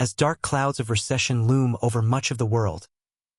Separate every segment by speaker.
Speaker 1: As dark clouds of recession loom over much of the world,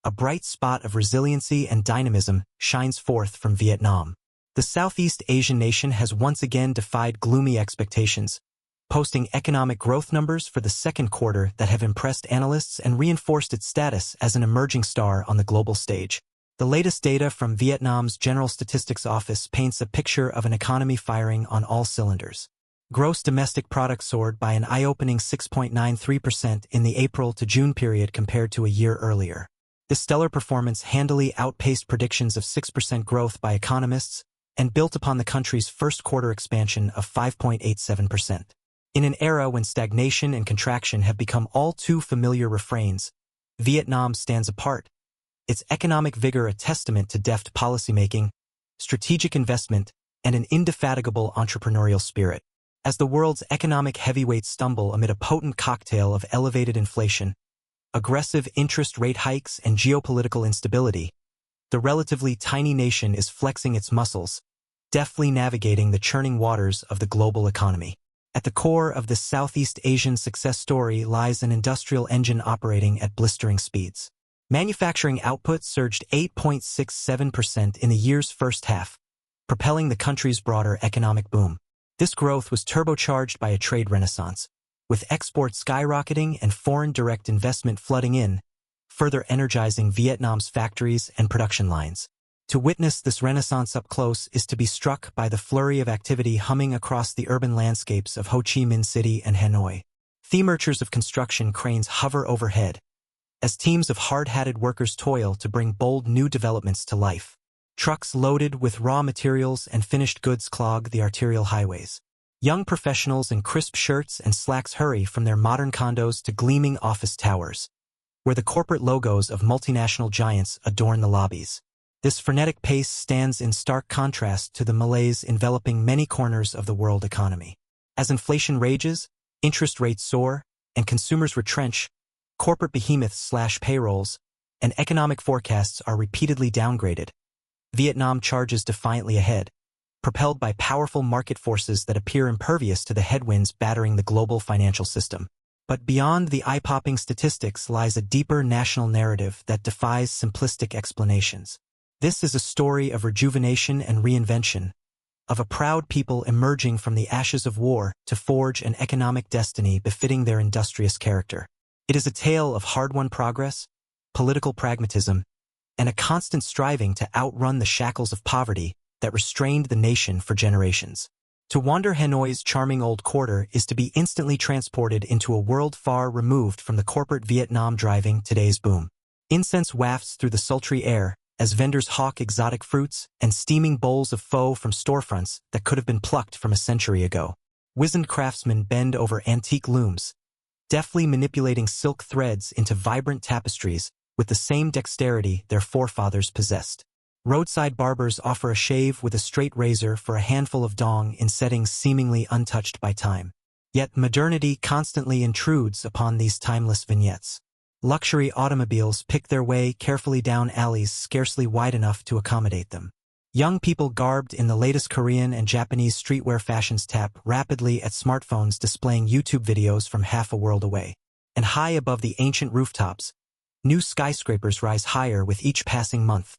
Speaker 1: a bright spot of resiliency and dynamism shines forth from Vietnam. The Southeast Asian nation has once again defied gloomy expectations, posting economic growth numbers for the second quarter that have impressed analysts and reinforced its status as an emerging star on the global stage. The latest data from Vietnam's General Statistics Office paints a picture of an economy firing on all cylinders. Gross domestic product soared by an eye-opening 6.93% in the April to June period compared to a year earlier. This stellar performance handily outpaced predictions of 6% growth by economists and built upon the country's first quarter expansion of 5.87%. In an era when stagnation and contraction have become all too familiar refrains, Vietnam stands apart, its economic vigor a testament to deft policymaking, strategic investment, and an indefatigable entrepreneurial spirit. As the world's economic heavyweights stumble amid a potent cocktail of elevated inflation, aggressive interest rate hikes, and geopolitical instability, the relatively tiny nation is flexing its muscles, deftly navigating the churning waters of the global economy. At the core of this Southeast Asian success story lies an industrial engine operating at blistering speeds. Manufacturing output surged 8.67% in the year's first half, propelling the country's broader economic boom. This growth was turbocharged by a trade renaissance, with exports skyrocketing and foreign direct investment flooding in, further energizing Vietnam's factories and production lines. To witness this renaissance up close is to be struck by the flurry of activity humming across the urban landscapes of Ho Chi Minh City and Hanoi. Themerchers of construction cranes hover overhead, as teams of hard-hatted workers toil to bring bold new developments to life. Trucks loaded with raw materials and finished goods clog the arterial highways. Young professionals in crisp shirts and slacks hurry from their modern condos to gleaming office towers, where the corporate logos of multinational giants adorn the lobbies. This frenetic pace stands in stark contrast to the malaise enveloping many corners of the world economy. As inflation rages, interest rates soar, and consumers retrench, corporate behemoths slash payrolls, and economic forecasts are repeatedly downgraded. Vietnam charges defiantly ahead, propelled by powerful market forces that appear impervious to the headwinds battering the global financial system. But beyond the eye-popping statistics lies a deeper national narrative that defies simplistic explanations. This is a story of rejuvenation and reinvention, of a proud people emerging from the ashes of war to forge an economic destiny befitting their industrious character. It is a tale of hard-won progress, political pragmatism, and a constant striving to outrun the shackles of poverty that restrained the nation for generations. To wander Hanoi's charming old quarter is to be instantly transported into a world far removed from the corporate Vietnam driving today's boom. Incense wafts through the sultry air as vendors hawk exotic fruits and steaming bowls of pho from storefronts that could have been plucked from a century ago. Wizened craftsmen bend over antique looms, deftly manipulating silk threads into vibrant tapestries with the same dexterity their forefathers possessed. Roadside barbers offer a shave with a straight razor for a handful of dong in settings seemingly untouched by time. Yet modernity constantly intrudes upon these timeless vignettes. Luxury automobiles pick their way carefully down alleys scarcely wide enough to accommodate them. Young people garbed in the latest Korean and Japanese streetwear fashions tap rapidly at smartphones displaying YouTube videos from half a world away. And high above the ancient rooftops, new skyscrapers rise higher with each passing month,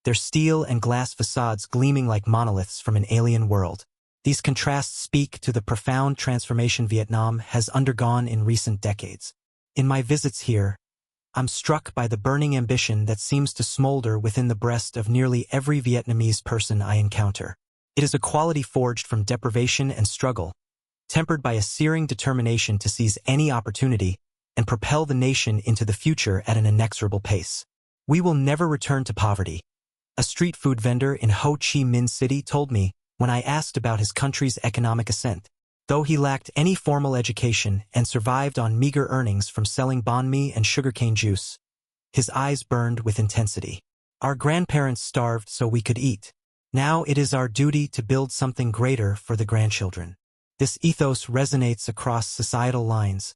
Speaker 1: their steel and glass facades gleaming like monoliths from an alien world. These contrasts speak to the profound transformation Vietnam has undergone in recent decades. In my visits here, I'm struck by the burning ambition that seems to smolder within the breast of nearly every Vietnamese person I encounter. It is a quality forged from deprivation and struggle, tempered by a searing determination to seize any opportunity and propel the nation into the future at an inexorable pace. We will never return to poverty, a street food vendor in Ho Chi Minh City told me when I asked about his country's economic ascent. Though he lacked any formal education and survived on meager earnings from selling banh mi and sugarcane juice, his eyes burned with intensity. Our grandparents starved so we could eat. Now it is our duty to build something greater for the grandchildren. This ethos resonates across societal lines,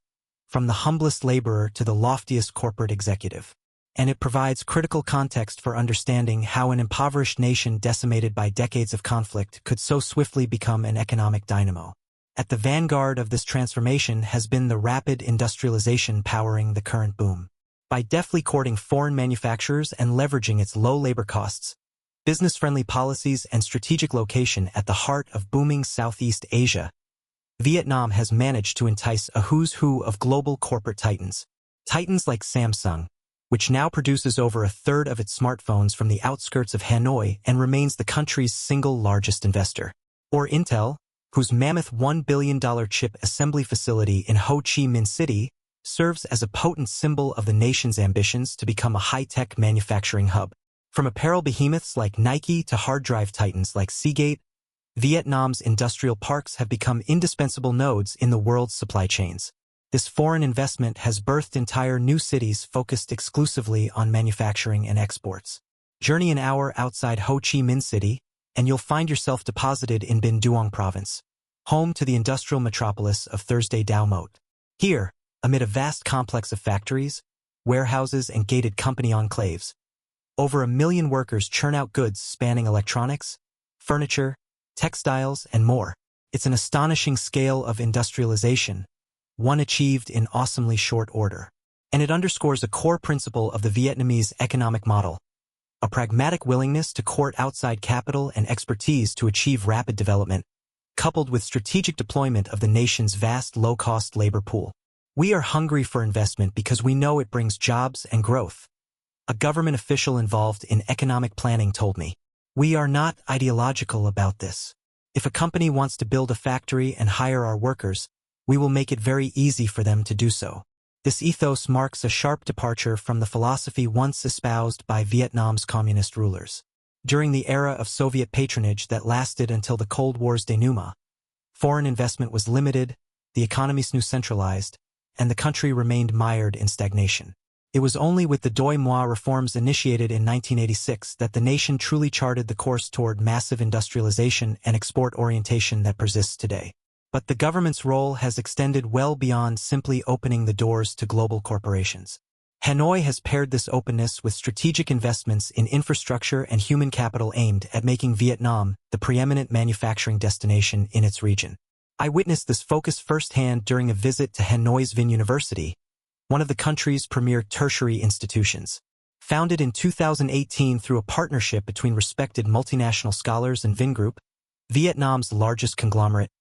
Speaker 1: from the humblest laborer to the loftiest corporate executive. And it provides critical context for understanding how an impoverished nation decimated by decades of conflict could so swiftly become an economic dynamo. At the vanguard of this transformation has been the rapid industrialization powering the current boom. By deftly courting foreign manufacturers and leveraging its low labor costs, business-friendly policies, and strategic location at the heart of booming Southeast Asia, Vietnam has managed to entice a who's who of global corporate titans. Titans like Samsung, which now produces over a third of its smartphones from the outskirts of Hanoi and remains the country's single largest investor. Or Intel, whose mammoth $1 billion chip assembly facility in Ho Chi Minh City serves as a potent symbol of the nation's ambitions to become a high-tech manufacturing hub. From apparel behemoths like Nike to hard drive titans like Seagate, Vietnam's industrial parks have become indispensable nodes in the world's supply chains. This foreign investment has birthed entire new cities focused exclusively on manufacturing and exports. Journey an hour outside Ho Chi Minh City, and you'll find yourself deposited in Binh Duong Province, home to the industrial metropolis of Thursday Dao Moat. Here, amid a vast complex of factories, warehouses, and gated company enclaves, over 1 million workers churn out goods spanning electronics, furniture, textiles, and more. It's an astonishing scale of industrialization, one achieved in awesomely short order. And it underscores a core principle of the Vietnamese economic model, a pragmatic willingness to court outside capital and expertise to achieve rapid development, coupled with strategic deployment of the nation's vast low-cost labor pool. We are hungry for investment because we know it brings jobs and growth. A government official involved in economic planning told me. We are not ideological about this. If a company wants to build a factory and hire our workers, we will make it very easy for them to do so. This ethos marks a sharp departure from the philosophy once espoused by Vietnam's communist rulers. During the era of Soviet patronage that lasted until the Cold War's denouement, foreign investment was limited, the economy centralized, and the country remained mired in stagnation. It was only with the Doi Moi reforms initiated in 1986 that the nation truly charted the course toward massive industrialization and export orientation that persists today. But the government's role has extended well beyond simply opening the doors to global corporations. Hanoi has paired this openness with strategic investments in infrastructure and human capital aimed at making Vietnam the preeminent manufacturing destination in its region. I witnessed this focus firsthand during a visit to Hanoi's Vinh University, one of the country's premier tertiary institutions. Founded in 2018 through a partnership between respected multinational scholars and Vingroup, Vietnam's largest conglomerate,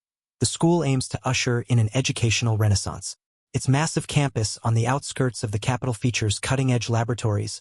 Speaker 1: the school aims to usher in an educational renaissance. Its massive campus on the outskirts of the capital features cutting-edge laboratories,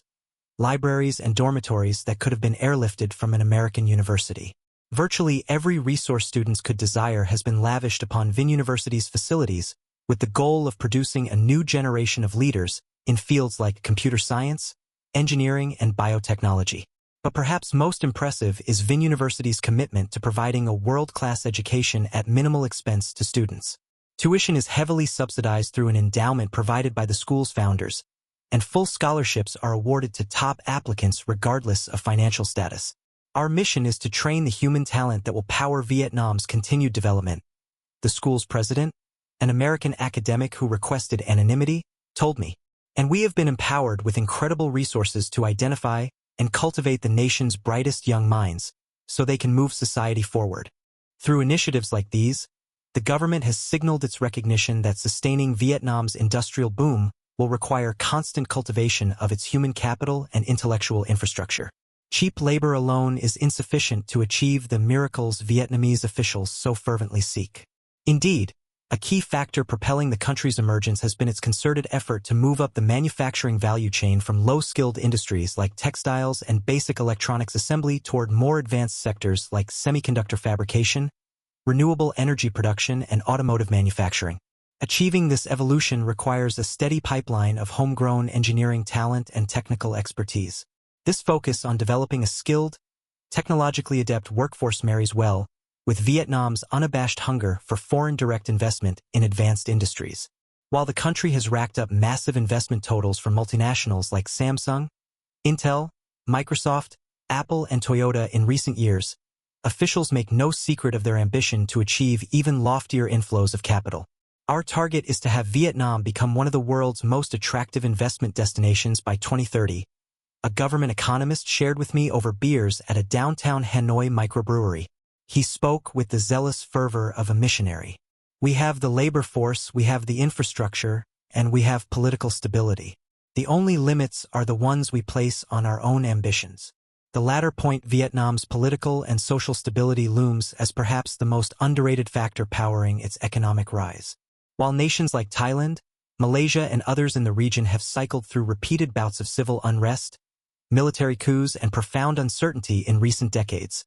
Speaker 1: libraries, and dormitories that could have been airlifted from an American university. Virtually every resource students could desire has been lavished upon Vinh University's facilities, with the goal of producing a new generation of leaders in fields like computer science, engineering, and biotechnology. But perhaps most impressive is Vinh University's commitment to providing a world-class education at minimal expense to students. Tuition is heavily subsidized through an endowment provided by the school's founders, and full scholarships are awarded to top applicants regardless of financial status. Our mission is to train the human talent that will power Vietnam's continued development. The school's president, an American academic who requested anonymity, told me, and we have been empowered with incredible resources to identify and cultivate the nation's brightest young minds so they can move society forward. Through initiatives like these, the government has signaled its recognition that sustaining Vietnam's industrial boom will require constant cultivation of its human capital and intellectual infrastructure. Cheap labor alone is insufficient to achieve the miracles Vietnamese officials so fervently seek. Indeed, a key factor propelling the country's emergence has been its concerted effort to move up the manufacturing value chain from low-skilled industries like textiles and basic electronics assembly toward more advanced sectors like semiconductor fabrication, renewable energy production, and automotive manufacturing. Achieving this evolution requires a steady pipeline of homegrown engineering talent and technical expertise. This focus on developing a skilled, technologically adept workforce marries well with Vietnam's unabashed hunger for foreign direct investment in advanced industries. While the country has racked up massive investment totals from multinationals like Samsung, Intel, Microsoft, Apple, and Toyota in recent years, officials make no secret of their ambition to achieve even loftier inflows of capital. Our target is to have Vietnam become one of the world's most attractive investment destinations by 2030, a government economist shared with me over beers at a downtown Hanoi microbrewery. He spoke with the zealous fervor of a missionary. We have the labor force, we have the infrastructure, and we have political stability. The only limits are the ones we place on our own ambitions. The latter point, Vietnam's political and social stability, looms as perhaps the most underrated factor powering its economic rise. While nations like Thailand, Malaysia, and others in the region have cycled through repeated bouts of civil unrest, military coups, and profound uncertainty in recent decades,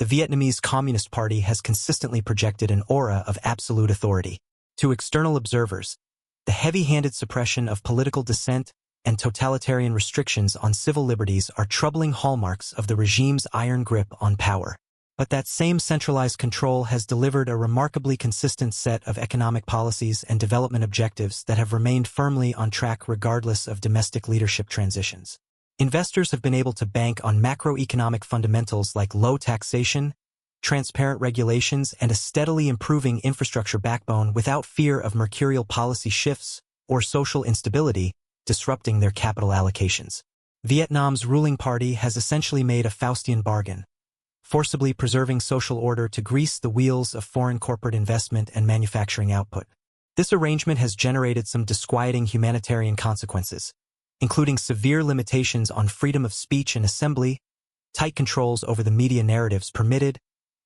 Speaker 1: the Vietnamese Communist Party has consistently projected an aura of absolute authority. To external observers, the heavy-handed suppression of political dissent and totalitarian restrictions on civil liberties are troubling hallmarks of the regime's iron grip on power. But that same centralized control has delivered a remarkably consistent set of economic policies and development objectives that have remained firmly on track regardless of domestic leadership transitions. Investors have been able to bank on macroeconomic fundamentals like low taxation, transparent regulations, and a steadily improving infrastructure backbone without fear of mercurial policy shifts or social instability disrupting their capital allocations. Vietnam's ruling party has essentially made a Faustian bargain, forcibly preserving social order to grease the wheels of foreign corporate investment and manufacturing output. This arrangement has generated some disquieting humanitarian consequences, including severe limitations on freedom of speech and assembly, tight controls over the media narratives permitted,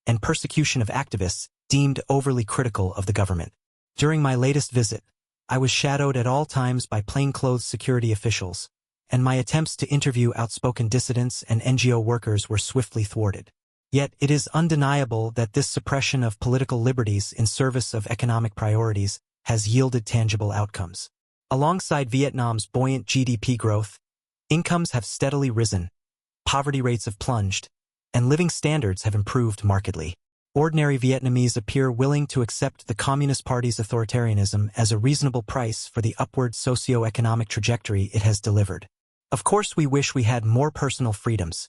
Speaker 1: and persecution of activists deemed overly critical of the government. During my latest visit, I was shadowed at all times by plainclothes security officials, and my attempts to interview outspoken dissidents and NGO workers were swiftly thwarted. Yet it is undeniable that this suppression of political liberties in service of economic priorities has yielded tangible outcomes. Alongside Vietnam's buoyant GDP growth, incomes have steadily risen, poverty rates have plunged, and living standards have improved markedly. Ordinary Vietnamese appear willing to accept the Communist Party's authoritarianism as a reasonable price for the upward socio-economic trajectory it has delivered. Of course, we wish we had more personal freedoms.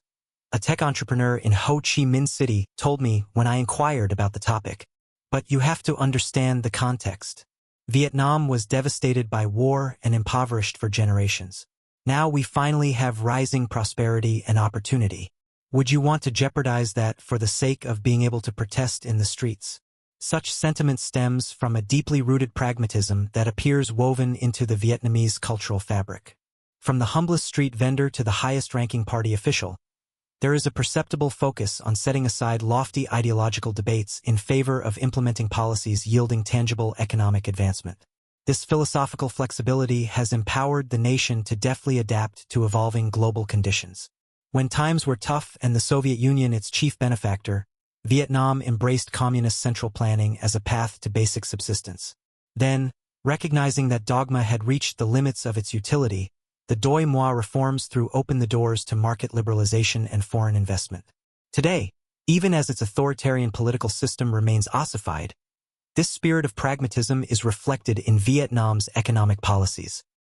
Speaker 1: A tech entrepreneur in Ho Chi Minh City told me when I inquired about the topic. But you have to understand the context. Vietnam was devastated by war and impoverished for generations. Now we finally have rising prosperity and opportunity. Would you want to jeopardize that for the sake of being able to protest in the streets? Such sentiment stems from a deeply rooted pragmatism that appears woven into the Vietnamese cultural fabric. From the humblest street vendor to the highest-ranking party official, there is a perceptible focus on setting aside lofty ideological debates in favor of implementing policies yielding tangible economic advancement. This philosophical flexibility has empowered the nation to deftly adapt to evolving global conditions. When times were tough and the Soviet Union its chief benefactor, Vietnam embraced communist central planning as a path to basic subsistence. Then, recognizing that dogma had reached the limits of its utility, the Doi Moi reforms threw open the doors to market liberalization and foreign investment. Today, even as its authoritarian political system remains ossified, this spirit of pragmatism is reflected in Vietnam's economic policies.